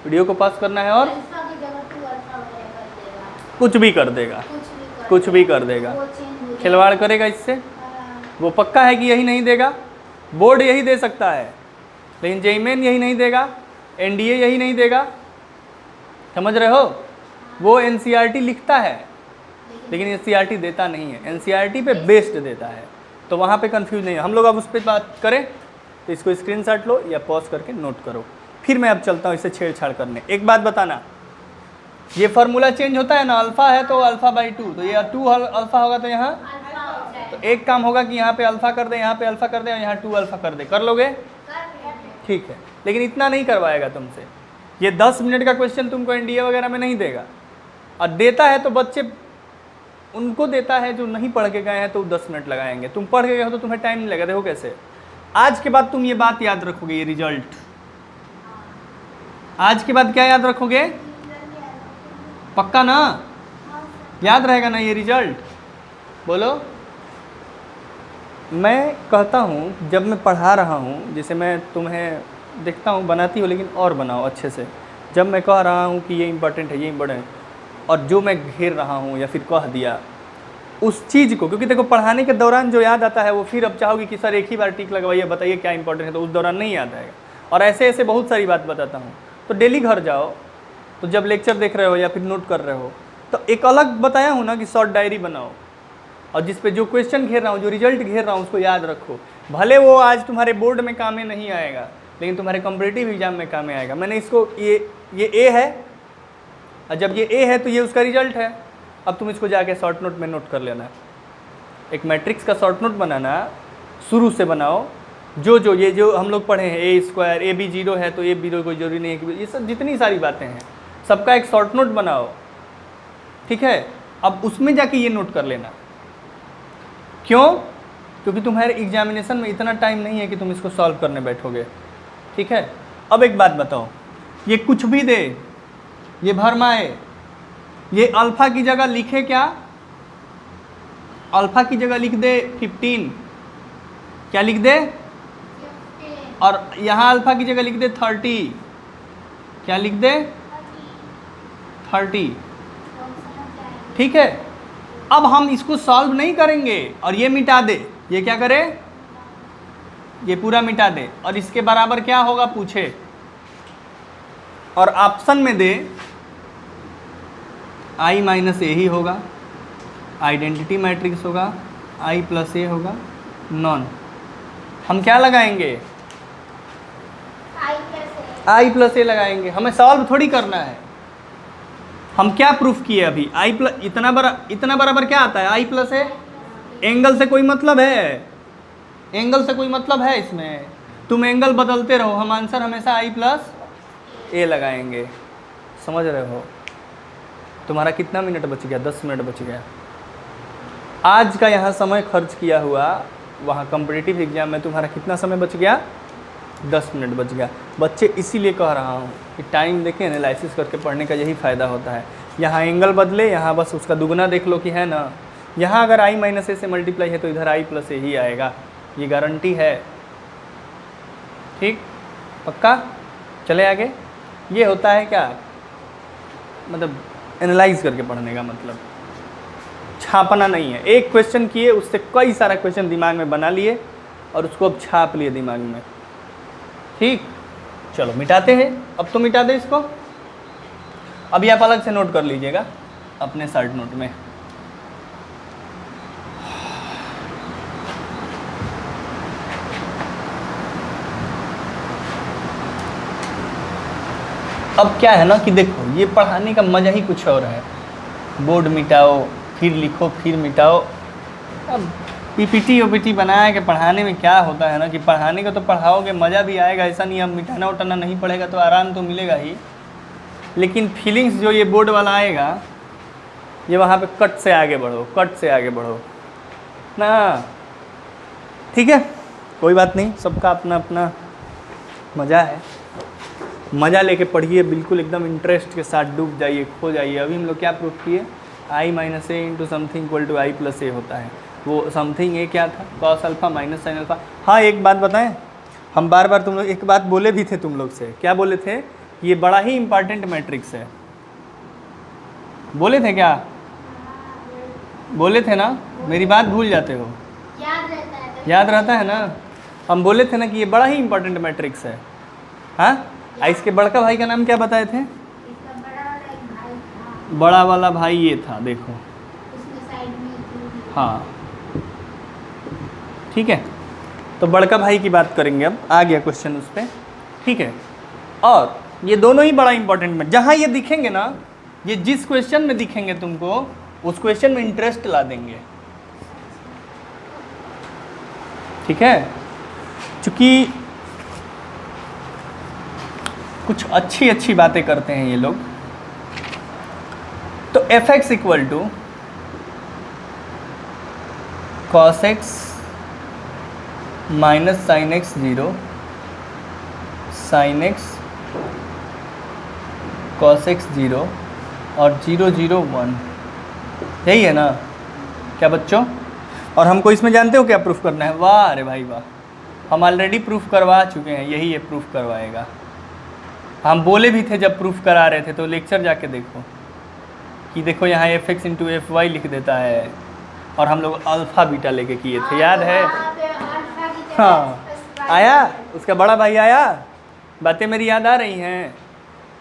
वीडियो को पॉज करना है और अल्फा की जगह 2 अल्फा वगैरह कर देगा, कुछ भी कर देगा, कुछ भी कर देगा, वो चेंज हो जाएगा। खिलवाड़ करेगा इससे। वो पक्का है कि यही नहीं देगा, बोर्ड यही दे सकता है, लेकिन जेईमेन यही नहीं देगा, NDA यही नहीं देगा, समझ रहे हो। वो NCERT लिखता है लेकिन NCERT देता नहीं है, NCERT पे बेस्ड देता है, तो वहाँ पे कंफ्यूज नहीं है। हम लोग अब उस पर बात करें तो इसको स्क्रीनशॉट लो या पॉज करके नोट करो। फिर मैं अब चलता हूँ इसे छेड़छाड़ करने। एक बात बताना, ये फार्मूला चेंज होता है ना, अल्फ़ा है तो अल्फ़ा बाई 2, तो ये 2 अल्फ़ा होगा तो यहाँ अल्फा हो जाएगा। तो एक काम होगा कि यहाँ पे अल्फ़ा कर दे, यहाँ पे अल्फ़ा कर दे और यहाँ 2 अल्फ़ा कर दे। कर लोगे, ठीक है। लेकिन इतना नहीं करवाएगा तुमसे, ये 10 मिनट का क्वेश्चन तुमको NDA वगैरह में नहीं देगा, और देता है तो बच्चे उनको देता है जो नहीं पढ़ के गए हैं तो 10 मिनट लगाएंगे। तुम पढ़ के गए हो तो तुम्हें टाइम नहीं लगा। देखो कैसे, आज के बाद तुम ये बात याद रखोगे, ये रिजल्ट आज के बाद क्या याद रखोगे, पक्का ना, याद रहेगा ना ये रिजल्ट। बोलो मैं कहता हूँ जब मैं पढ़ा रहा हूँ, जैसे मैं तुम्हें देखता हूँ बनाती हो लेकिन और बनाओ अच्छे से। जब मैं कह रहा हूँ कि ये इम्पोर्टेंट है, ये इम्पोर्टेंट है, और जो मैं घेर रहा हूँ या फिर कह दिया उस चीज़ को, क्योंकि देखो पढ़ाने के दौरान जो याद आता है वो फिर अब चाहोगे कि सर एक ही बार टिक लगवाइए, बताइए क्या इंपॉर्टेंट है, तो उस दौरान नहीं याद आएगा। और ऐसे ऐसे बहुत सारी बात बताता हूँ। तो डेली घर जाओ, तो जब लेक्चर देख रहे हो या फिर नोट कर रहे हो तो एक अलग बताया हूँ ना कि शॉर्ट डायरी बनाओ, और जिस पे जो क्वेश्चन घेर रहा हूँ, जो रिजल्ट घेर रहा हूँ, उसको याद रखो। भले वो आज तुम्हारे बोर्ड में काम में नहीं आएगा लेकिन तुम्हारे कॉम्पिटिटिव एग्जाम में काम में आएगा। मैंने इसको ये ए है, और जब ये ए है तो ये उसका रिजल्ट है। अब तुम इसको जाके शॉर्ट नोट में नोट कर लेना है। एक मैट्रिक्स का शॉर्ट नोट बनाना शुरू से बनाओ। जो हम लोग पढ़े हैं ए स्क्वायर, ए बी जीरो है तो ए जीरो कोई जरूरी नहीं है कि, ये सब जितनी सारी बातें हैं सबका एक शॉर्ट नोट बनाओ, ठीक है। अब उसमें जाके ये नोट कर लेना। क्यों? क्योंकि तुम्हारे एग्जामिनेशन में इतना टाइम नहीं है कि तुम इसको सॉल्व करने बैठोगे, ठीक है। अब एक बात बताओ, ये कुछ भी दे, ये भरमाए, ये अल्फा की जगह लिखे क्या? अल्फा की जगह लिख दे 15, क्या लिख दे? 15, और यहाँ अल्फा की जगह लिख दे 30, क्या लिख दे? 30, ठीक है। अब हम इसको सॉल्व नहीं करेंगे और ये मिटा दे, ये क्या करे? ये पूरा मिटा दे और इसके बराबर क्या होगा पूछे, और ऑप्शन में दे i माइनस ए ही होगा, आइडेंटिटी मैट्रिक्स होगा, i प्लस ए होगा, नॉन। हम क्या लगाएंगे? i प्लस ए लगाएंगे। हमें सॉल्व थोड़ी करना है। हम क्या प्रूफ किए अभी? i प्लस इतना बराबर क्या आता है? i plus A. एंगल से कोई मतलब है? एंगल से कोई मतलब है इसमें? तुम एंगल बदलते रहो, हम आंसर हमेशा i प्लस ए लगाएंगे। समझ रहे हो? तुम्हारा कितना मिनट बच गया? 10 मिनट बच गया। आज का यहाँ समय खर्च किया हुआ, वहाँ कॉम्पिटिटिव एग्जाम में तुम्हारा कितना समय बच गया? 10 मिनट बच गया। बच्चे इसीलिए कह रहा हूँ कि टाइम देखें, एनालिसिस करके पढ़ने का यही फ़ायदा होता है। यहाँ एंगल बदले, यहाँ बस उसका दुगना देख लो कि है ना। यहाँ अगर i माइनस ए से मल्टीप्लाई है तो इधर i प्लस ए ही आएगा, ये गारंटी है, ठीक, पक्का। चले आगे। ये होता है क्या, मतलब एनालाइज करके पढ़ने का मतलब, छापना नहीं है। एक क्वेश्चन किए, उससे कई सारा क्वेश्चन दिमाग में बना लिए और उसको अब छाप लिए दिमाग में, ठीक। चलो मिटाते हैं, अब तो मिटा दे इसको। अभी आप अलग से नोट कर लीजिएगा अपने शॉर्ट नोट में। अब क्या है ना कि देखो, ये पढ़ाने का मज़ा ही कुछ और है। बोर्ड मिटाओ, फिर लिखो, फिर मिटाओ। अब पीपीटी ओपीटी बना के पढ़ाने में क्या होता है ना कि पढ़ाने का तो पढ़ाओगे, मज़ा भी आएगा, ऐसा नहीं। अब मिटाना उटाना नहीं पड़ेगा तो आराम तो मिलेगा ही, लेकिन फीलिंग्स जो ये बोर्ड वाला आएगा, ये वहाँ पे कट से आगे बढ़ो, कट से आगे बढ़ो ना, ठीक है। कोई बात नहीं, सबका अपना अपना मज़ा है। मज़ा लेके पढ़िए, बिल्कुल एकदम इंटरेस्ट के साथ डूब जाइए, खो जाइए। अभी हम लोग क्या प्रूफ किए? i minus A into something equal to i plus A होता है। वो समथिंग ए क्या था? Cos alpha minus sine alpha. हाँ, एक बात बताएं, हम बार बार तुम लोग एक बात बोले भी थे तुम लोग से। क्या बोले थे? ये बड़ा ही इंपॉर्टेंट मैट्रिक्स है। बोले थे क्या? बोले थे ना? मेरी बात भूल जाते हो? याद रहता है। याद रहता है ना? हम बोले थे ना कि ये बड़ा ही इंपॉर्टेंट मैट्रिक्स है। हाँ, इसके बड़का भाई का नाम क्या बताए थे? इसका बड़ा वाला एक भाई था, बड़ा वाला भाई ये था, देखो। उसमें साइड में एक हाँ, ठीक है। तो बड़का भाई की बात करेंगे अब। आ गया क्वेश्चन उस पर, ठीक है। और ये दोनों ही बड़ा इंपॉर्टेंट में, जहाँ ये दिखेंगे ना, ये जिस क्वेश्चन में दिखेंगे तुमको, उस क्वेश्चन में इंटरेस्ट ला देंगे, ठीक है। चूँकि कुछ अच्छी अच्छी बातें करते हैं ये लोग। तो F X equal to cos X minus sine X 0, sine X cos X 0 और 0 0 1, यही है ना क्या बच्चों? और हमको इसमें जानते हो क्या प्रूफ करना है? वाह, अरे भाई वाह, हम ऑलरेडी प्रूफ करवा चुके हैं, यही ये प्रूफ करवाएगा। हम बोले भी थे जब प्रूफ करा रहे थे, तो लेक्चर जाके देखो कि देखो यहाँ F X into F Y लिख देता है, और हम लोग अल्फ़ा बीटा लेके किए थे, याद है? हाँ, आया उसका बड़ा भाई आया। बातें मेरी याद आ रही हैं?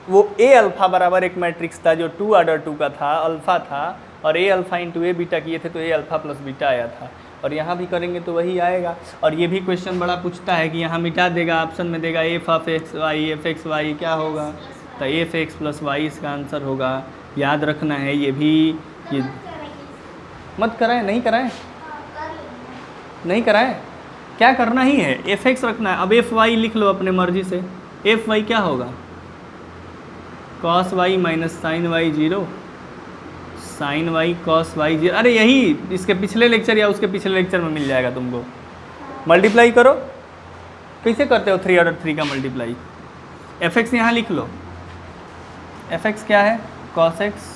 वो ए अल्फ़ा बराबर एक मैट्रिक्स था जो 2 ऑर्डर 2 का था, अल्फ़ा था, और ए अल्फ़ा इंटू ए बीटा किए थे तो ए अल्फ़ा प्लस बीटा आया था। और यहाँ भी करेंगे तो वही आएगा। और ये भी क्वेश्चन बड़ा पूछता है कि यहाँ मिटा देगा, ऑप्शन में देगा F of X Y, F X Y क्या होगा? तो एफ एक्स प्लस वाई इसका आंसर होगा। याद रखना है ये भी। ये मत कराएं, नहीं कराएं, नहीं कराए, क्या करना ही है, एफ एक्स रखना है। अब एफ वाई लिख लो अपने मर्जी से। एफ वाई क्या होगा, cos Y minus sine Y zero, sine Y cos Y zero. अरे यही इसके पिछले लेक्चर या उसके पिछले लेक्चर में मिल जाएगा तुमको। मल्टीप्लाई करो, कैसे करते हो 3 और 3 का मल्टीप्लाई। एफ एक्स यहाँ लिख लो, एफ एक्स क्या है, कॉस एक्स,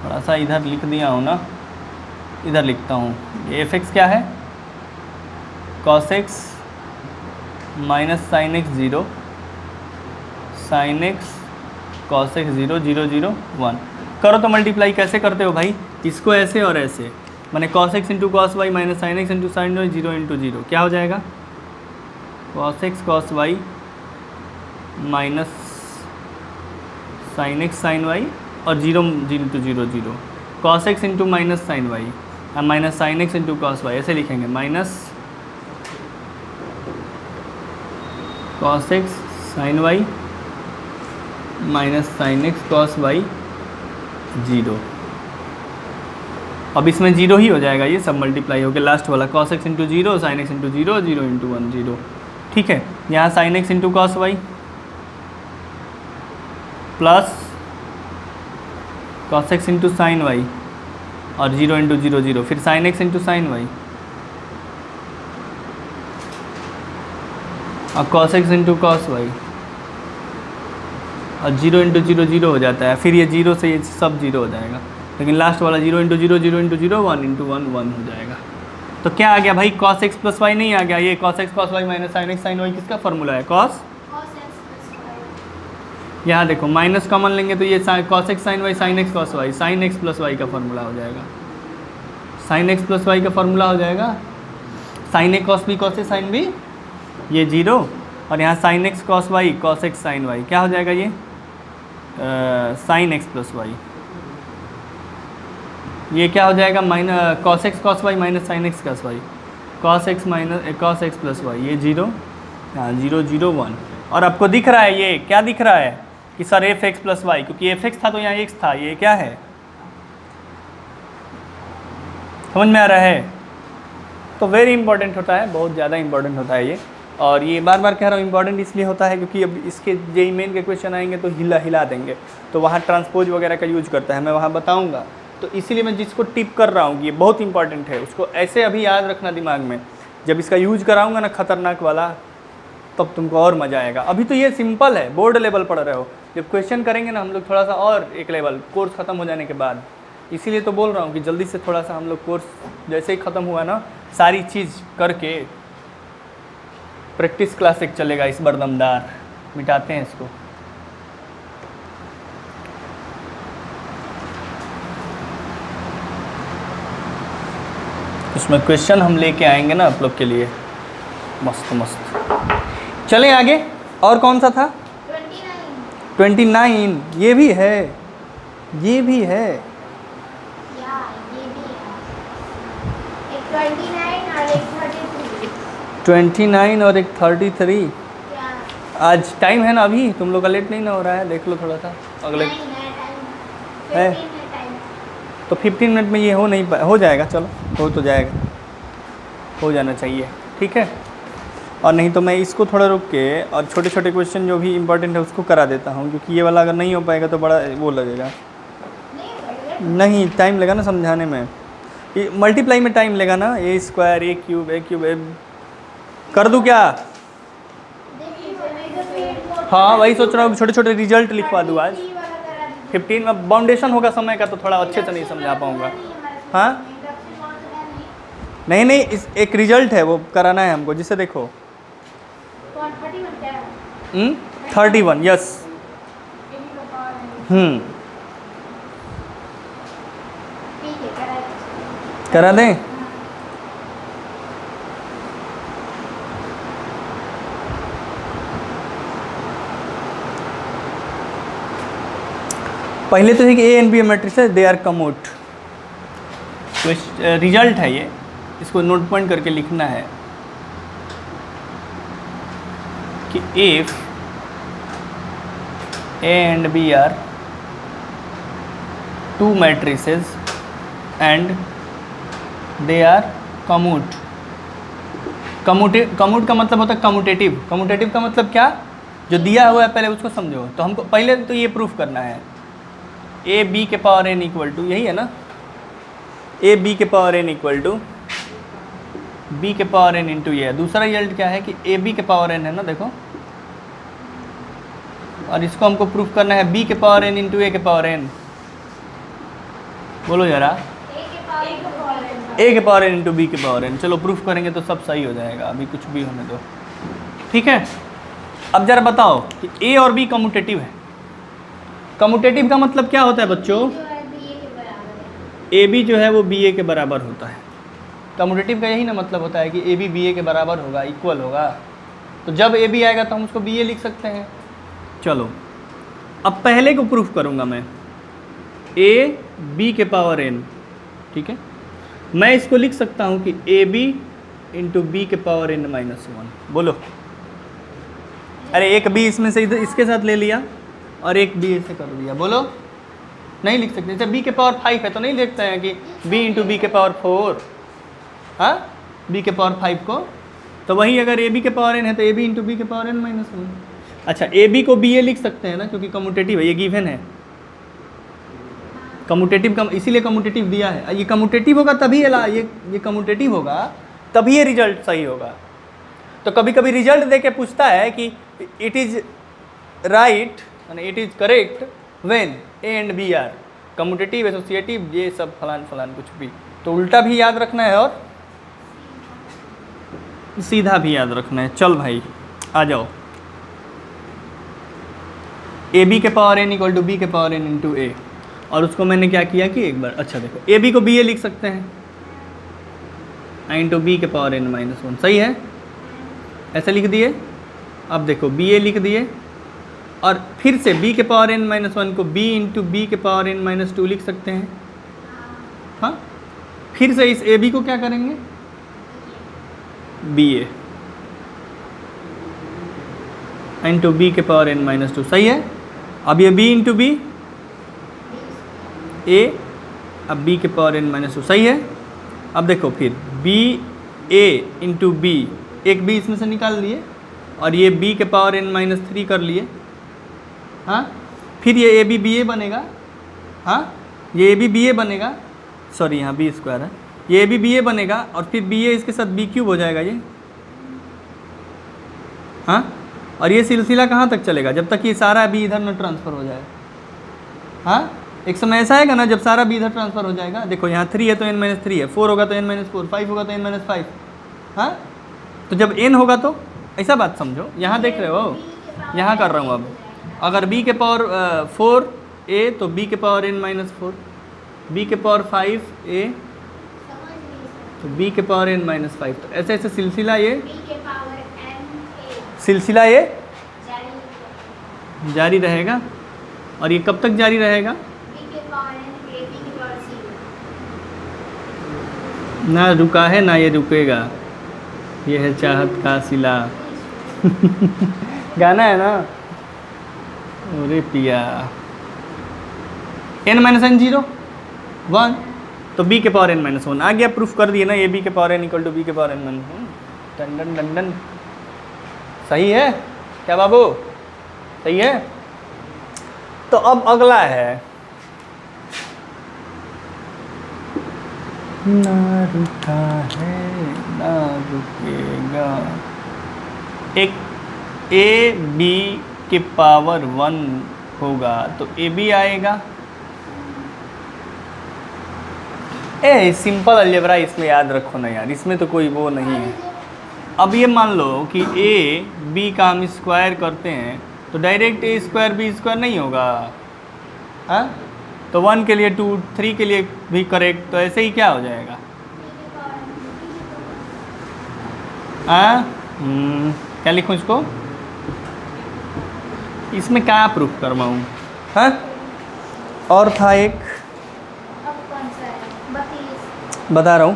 थोड़ा सा इधर लिख दिया हूँ ना, इधर लिखता हूँ। ये एफ एक्स क्या है, cos X minus sine x zero, sign X cos x zero, 0 0 1। करो तो मल्टीप्लाई कैसे करते हो भाई, इसको ऐसे और ऐसे, मैंने cos X into cos Y minus sine X into sine Y, 0 into 0 क्या हो जाएगा, cos X cos Y minus sine X sine Y और 0 into 0 0, cos X into minus sine Y और minus sine X into cos Y, ऐसे लिखेंगे, minus cos X sine Y minus sine X cos Y 0। अब इसमें 0 ही हो जाएगा, ये सब मल्टीप्लाई हो गया, लास्ट वाला cos X into 0 sine X into 0 0 into 1 0। ठीक है, यहाँ sine X into cos Y plus cos X into sine Y और 0 इंटू 0 0, फिर sine X into sine Y और cos X into cos Y और 0 इंटू 0 0 हो जाता है, फिर ये 0 से ये सब 0 हो जाएगा, लेकिन लास्ट वाला 0 इंटू 0 0 इंटू 0 1 इंटू 1 1 हो जाएगा। तो क्या आ गया भाई, कॉस एक्स प्लस वाई नहीं आ गया, ये cos X cos Y minus sine X sine Y किसका फॉर्मूला है, कॉस एक्स प्लस वाई। यहाँ देखो माइनस कॉमन लेंगे तो ये cos X sine Y sine X cos Y, sine X plus Y का फॉर्मूला हो जाएगा, साइन एक्स प्लस वाई का फॉर्मूला हो जाएगा, sine A cos B cos A sine B, ये 0 और यहाँ sine X cos Y cos X sine Y, क्या हो जाएगा ये साइन एक्स प्लस वाई, ये क्या हो जाएगा minus cos X cos Y minus sine X cos Y, cos X minus cos X plus Y, ये 0 यहाँ 0 0 1। और आपको दिख रहा है ये क्या दिख रहा है कि sir F X plus Y, क्योंकि एफ एक्स था तो यहाँ एक्स था, ये क्या है, समझ में आ रहा है। तो वेरी इंपॉर्टेंट होता है, बहुत ज़्यादा इंपॉर्टेंट होता है ये, और ये बार बार कह रहा हूँ इंपॉर्टेंट इसलिए होता है क्योंकि अब इसके जेई मेन के क्वेश्चन आएंगे तो हिला देंगे, तो वहाँ ट्रांसपोज वगैरह का यूज करता है, मैं वहाँ बताऊँगा। तो इसीलिए मैं जिसको टिप कर रहा हूँ कि ये बहुत इंपॉर्टेंट है, उसको ऐसे अभी याद रखना दिमाग में, जब इसका यूज कराऊँगा ना खतरनाक वाला, तब तुमको और मज़ा आएगा। अभी तो ये सिंपल है, बोर्ड लेवल पढ़ रहे हो, जब क्वेश्चन करेंगे ना हम लोग थोड़ा सा और एक लेवल कोर्स ख़त्म हो जाने के बाद, इसीलिए तो बोल रहा हूँ कि जल्दी से थोड़ा सा हम लोग कोर्स जैसे ही ख़त्म हुआ ना सारी चीज़ करके प्रैक्टिस क्लास एक चलेगा, इस बार दमदार मिटाते हैं इसको। इसमें क्वेश्चन हम लेके आएंगे ना आप लोग के लिए, मस्त मस्त। चलें आगे, और कौन सा था 29, ये भी है, ये भी है, या ये भी है, एक 29 और एक 33। 29 और एक 33। या आज टाइम है ना, अभी तुम लोग का लेट नहीं ना हो रहा है, देख लो थोड़ा सा अगले नहीं है टाइम, है। 15 है टाइम। तो 15 मिनट में ये हो नहीं हो जाएगा, चलो हो तो जाएगा, हो जाना चाहिए, ठीक है। और नहीं तो मैं इसको थोड़ा रुक के और छोटे छोटे क्वेश्चन जो भी इंपॉर्टेंट है उसको करा देता हूँ, क्योंकि ये वाला अगर नहीं हो पाएगा तो बड़ा वो लगेगा, नहीं बढ़िया। नहीं टाइम लगा ना समझाने में, ये मल्टीप्लाई में टाइम लेगा ना, ए स्क्वायर ए क्यूब कर दूँ क्या। देखिए मैं तो पेड़ को हाँ वही सोच रहा हूँ, छोटे छोटे रिजल्ट लिखवा दूँ आज। 33 वाला करा दीजिए। 15 में बाउंडेशन होगा समय का तो थोड़ा अच्छे से नहीं समझा पाऊँगा। हाँ नहीं नहीं, इस एक रिजल्ट है वो कराना है हमको, जिसे देखो 31 यस। करा दें। पहले तो है कि ए एंड बी मैट्रिक्स है, दे आर कमोट, रिजल्ट है ये, इसको नोट पॉइंट करके लिखना है कि if A and B are two matrices and they are commute. Commute का मतलब होता है कम्यूटेटिव। कम्यूटेटिव का मतलब क्या, जो दिया हुआ है पहले उसको समझो। तो हमको पहले तो ये प्रूफ करना है ए बी के पावर एन इक्वल टू, यही है ना, ए बी के power N equal to B के पावर एन इंटू ये। दूसरा रिजल्ट क्या है कि ए बी के पावर एन है ना, देखो, और इसको हमको प्रूफ करना है बी के पावर एन इंटू ए के पावर एन। बोलो जरा, ए के पावर एन इंटू बी के पावर एन। चलो प्रूफ करेंगे तो सब सही हो जाएगा, अभी कुछ भी होने दो, ठीक है। अब जरा बताओ कि ए और बी कम्यूटेटिव है। कम्यूटेटिव का मतलब क्या होता है बच्चों, ए बी जो है वो बी ए के बराबर होता है। कम्यूटेटिव का यही ना मतलब होता है कि ए बी बी ए के बराबर होगा, इक्वल होगा। तो जब ए बी आएगा तो हम उसको बी ए लिख सकते हैं। चलो अब पहले को प्रूफ करूँगा मैं, ए बी के पावर एन, ठीक है। मैं इसको लिख सकता हूँ कि ए बी इंटू बी के पावर एन माइनस वन। बोलो, अरे एक बी इसमें से इसके साथ ले लिया और एक बी ऐसे कर दिया। बोलो, नहीं लिख सकते। जैसे बी के पावर 5 है तो नहीं लिखते हैं कि बी इंटू बी के पावर 4, हाँ, बी के पावर 5 को। तो वही अगर ए बी के पावर एन है तो ए बी इंटू बी के पावर एन माइनस वन। अच्छा, ए बी को बी ए लिख सकते हैं ना, क्योंकि कम्यूटेटिव है, ये गिवन है। कम्यूटेटिव का इसीलिए कम्यूटेटिव दिया है। ये कम्यूटेटिव होगा तभी ये कम्यूटेटिव होगा तभी ये रिजल्ट सही होगा। तो कभी कभी रिजल्ट दे के पूछता है कि इट इज़ राइट यानी it is correct when A and B are commutative, associative, ये सब फलान फलान कुछ भी। तो उल्टा भी याद रखना है और सीधा भी याद रखना है। चल भाई आ जाओ, ए बी के power N equal to B के पावर एन इंटू ए। और उसको मैंने क्या किया कि एक बार, अच्छा देखो, ए बी को बी ए लिख सकते हैं इंटू बी के पावर एन माइनस वन। सही है, ऐसे लिख दिए। अब देखो बी ए लिख दिए और फिर से b के पावर n माइनस वन को b इंटू बी के पावर n माइनस टू लिख सकते हैं। हाँ, फिर से इस ए बी को क्या करेंगे, बी ए इंटू बी के पावर n माइनस टू। सही है। अब ये b इंटू बी ए, अब b के पावर n माइनस टू। सही है। अब देखो फिर b a इंटू बी, एक b इसमें से निकाल लिए और ये b के पावर n माइनस थ्री कर लिए। हाँ, फिर ये ए बी बी ए बनेगा। हाँ, ये ए बी बी ए बनेगा, सॉरी यहाँ बी स्क्वायर है, ये ए बी बी ए बनेगा और फिर बी ए इसके साथ बी क्यूब हो जाएगा ये। हाँ, और ये सिलसिला कहाँ तक चलेगा, जब तक ये सारा बी इधर न ट्रांसफ़र हो जाए। हाँ, एक समय ऐसा आएगा ना जब सारा बी इधर ट्रांसफ़र हो जाएगा। देखो यहाँ 3 है तो n माइनस थ्री है, 4 होगा तो n माइनस फोर, 5 होगा तो n माइनस फाइव। हाँ, तो जब n होगा तो ऐसा बात समझो। यहाँ देख रहे हो, यहाँ कर रहा हूँ। अब अगर b के पावर 4 a तो b के power n minus four, b के पावर 5 a तो b के पावर n माइनस फाइव। तो ऐसे ऐसे सिलसिला ये जारी रहेगा। और ये कब तक जारी रहेगा, ना रुका है ना ये रुकेगा, ये है चाहत का सिला। गाना है ना, अरे पिया। n माइनस एन 0 1 तो b के पावर n माइनस वन आ गया। प्रूफ कर दिए ना, ए बी के power n equal to B के पावर n माइनस वन। डंडन डंडन, सही है क्या बाबू, सही है। तो अब अगला है, ना रुका है ना रुकेगा। एक ए बी के पावर 1 होगा तो ए बी आएगा। सिंपल अलजेब्रा इसमें याद रखो ना यार, इसमें तो कोई वो नहीं है। अब ये मान लो कि ए बी का हम स्क्वायर करते हैं तो डायरेक्ट ए स्क्वायर बी स्क्वायर नहीं होगा। हाँ, तो 1 के लिए 2, 3 के लिए भी करेक्ट, तो ऐसे ही क्या हो जाएगा। हाँ, क्या लिखूँ इसको, इसमें क्या प्रूफ करवाऊँ। हाँ, और था एक, बता रहा हूँ,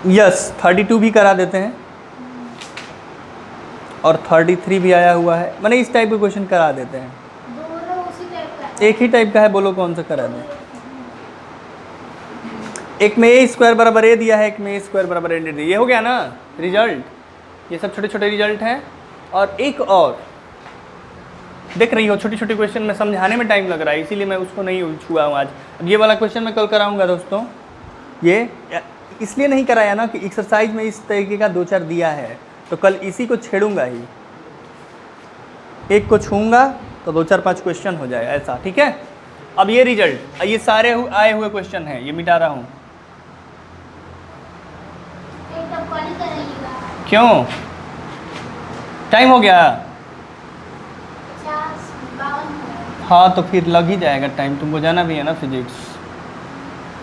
यस 32 भी करा देते हैं और 33 भी आया हुआ है, मैंने इस टाइप के क्वेश्चन करा देते हैं। एक ही टाइप का है, बोलो कौन सा करा दें। एक में ए स्क्वायर बराबर ए दिया है, एक में ए स्क्वायर बराबर ए दिया, ये हो गया ना रिजल्ट। ये सब छोटे छोटे रिजल्ट हैं। और एक और देख रही हो, छोटी छोटी क्वेश्चन में समझाने में टाइम लग रहा है, इसीलिए मैं उसको नहीं छुआ हूँ आज। अब ये वाला क्वेश्चन मैं कल कराऊंगा दोस्तों। ये इसलिए नहीं कराया ना कि एक्सरसाइज में इस तरीके का 2-4 दिया है, तो कल इसी को छेड़ूंगा ही, एक को छूंगा तो 2-4-5 क्वेश्चन हो जाए ऐसा, ठीक है। अब ये रिजल्ट, ये सारे आए हुए क्वेश्चन हैं, ये मिटा रहा हूँ। एकदम कॉल करेगा। क्यों, टाइम हो गया? 50-52 हाँ तो फिर लग ही जाएगा टाइम, तुमको जाना भी है ना फिजिक्स।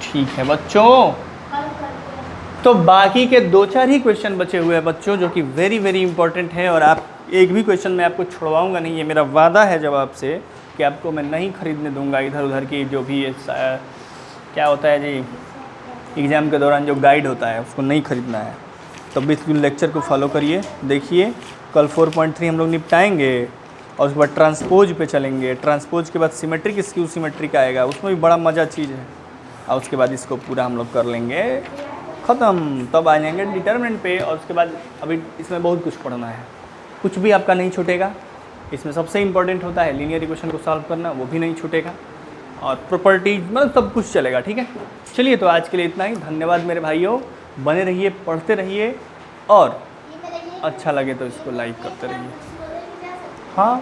ठीक है बच्चों, कॉल करके। तो बाकी के 2-4 ही क्वेश्चन बचे हुए हैं बच्चों, जो कि वेरी वेरी इंपॉर्टेंट है। और आप एक भी क्वेश्चन मैं आपको छुड़वाऊंगा नहीं, ये मेरा वादा है जब आपसे कि आपको मैं नहीं खरीदने दूंगा इधर उधर की जो भी क्या होता है जी, एग्ज़ाम के दौरान जो गाइड होता है उसको नहीं खरीदना है। तो बिल्कुल लेक्चर को फॉलो करिए। देखिए कल 4.3 हम लोग निपटाएंगे और उसके बाद ट्रांसपोज पे चलेंगे। ट्रांसपोज के बाद सिमेट्रिक स्क्यू सिमेट्रिक आएगा, उसमें भी बड़ा मज़ा चीज़ है। और उसके बाद इसको पूरा हम लोग कर लेंगे ख़त्म, तब आ जाएंगे डिटर्मिनेंट पे। और उसके बाद अभी इसमें बहुत कुछ पढ़ना है, कुछ भी आपका नहीं छूटेगा। इसमें सबसे इम्पोर्टेंट होता है लीनियर इक्वेशन को सॉल्व करना, वो भी नहीं छूटेगा। और प्रॉपर्टीज मतलब सब कुछ चलेगा, ठीक है। चलिए तो आज के लिए इतना ही। धन्यवाद मेरे भाइयों, बने रहिए, पढ़ते रहिए और ये मेरा ये अच्छा लगे तो इसको लाइक करते रहिए। जा सकते हाँ